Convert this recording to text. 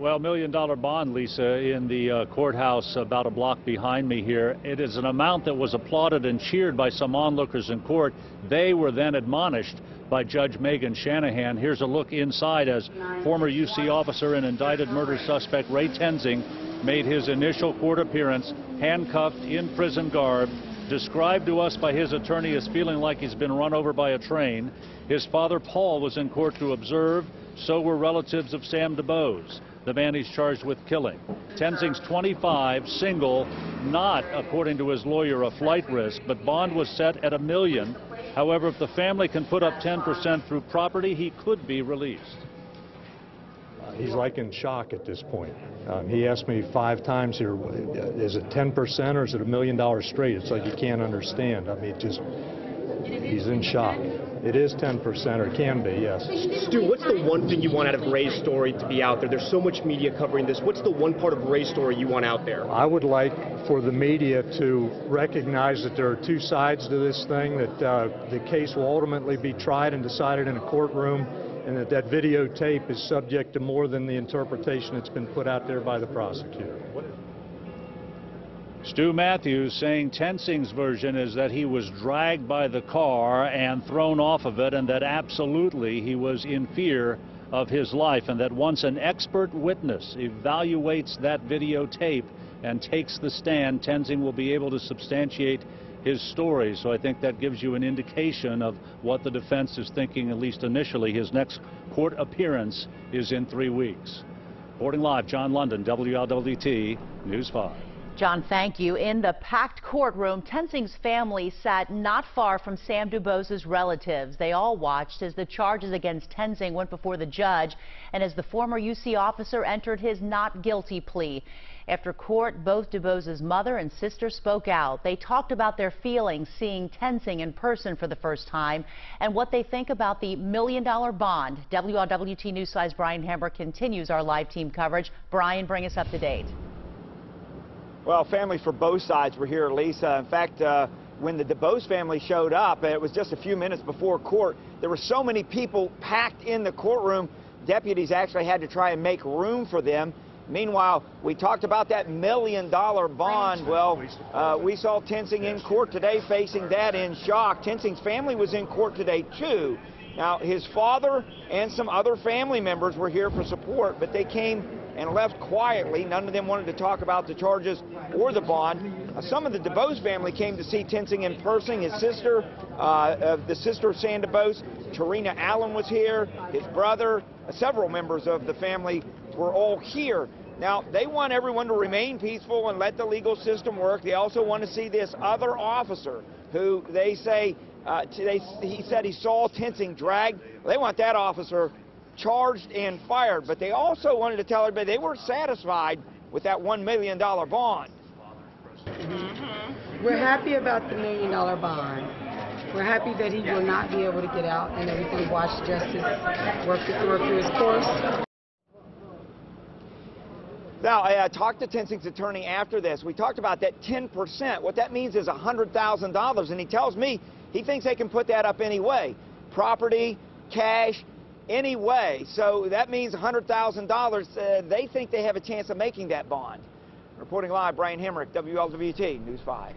Well, $1 million bond, Lisa, in the courthouse about a block behind me here. It is an amount that was applauded and cheered by some onlookers in court. They were then admonished by Judge Megan Shanahan. Here's a look inside as former UC officer and indicted murder suspect Ray Tenzing made his initial court appearance, handcuffed in prison garb, described to us by his attorney as feeling like he's been run over by a train. His father, Paul, was in court to observe. So were relatives of Sam DuBose, the man he's charged with killing. Tenzing's 25, single, not, according to his lawyer, a flight risk, but bond was set at $1 million. However, if the family can put up 10% through property, he could be released. He's like in shock at this point. He asked me 5 times here, is it 10% or is it $1 million straight? It's like you can't understand. I mean, he's in shock. It is 10%, or can be, yes. Stu, what's the one thing you want out of Ray's story to be out there? There's so much media covering this. What's the one part of Ray's story you want out there? I would like for the media to recognize that there are 2 sides to this thing, that the case will ultimately be tried and decided in a courtroom, and that videotape is subject to more than the interpretation that's been put out there by the prosecutor. Stu Matthews saying Tenzing's version is that he was dragged by the car and thrown off of it, and that absolutely he was in fear of his life, and that once an expert witness evaluates that videotape and takes the stand, Tenzing will be able to substantiate his story. So I think that gives you an indication of what the defense is thinking, at least initially. His next court appearance is in 3 weeks. Reporting live, John London, WLWT News 5. John, thank you. In the packed courtroom, Tenzing's family sat not far from Sam DuBose's relatives. They all watched as the charges against Tenzing went before the judge and as the former UC officer entered his not guilty plea. After court, both DuBose's mother and sister spoke out. They talked about their feelings seeing Tenzing in person for the first time and what they think about the $1 million bond. WLWT News 5's Brian Hamburg continues our live team coverage. Brian, bring us up to date. Well, families for both sides were here, Lisa. In fact, when the DuBose family showed up, it was just a few minutes before court. There were so many people packed in the courtroom, deputies actually had to try and make room for them. Meanwhile, we talked about that $1 million bond. Well, we saw Tenzing in court today facing that in shock. Tenzing's family was in court today, too. Now, his father and some other family members were here for support, but they came and left quietly. None of them wanted to talk about the charges or the bond. Some of the DuBose family came to see Tenzing in person. His sister, the sister of Sam DuBose, Tarina Allen, was here. His brother, several members of the family were all here. Now, they want everyone to remain peaceful and let the legal system work. They also want to see this other officer who they say, he said he saw Tenzing dragged. They want that officer charged and fired, but they also wanted to tell everybody they were satisfied with that $1 million bond. We're happy about the $1 million bond. We're happy that he will not be able to get out and that we can watch justice work through his course. Now, I talked to Tenzing's attorney after this. We talked about that 10%. What that means is $100,000, and he tells me he thinks they can put that up anyway. Property, cash, any way. So that means $100,000. They think they have a chance of making that bond. Reporting live, Brian Hemrick, WLWT News 5.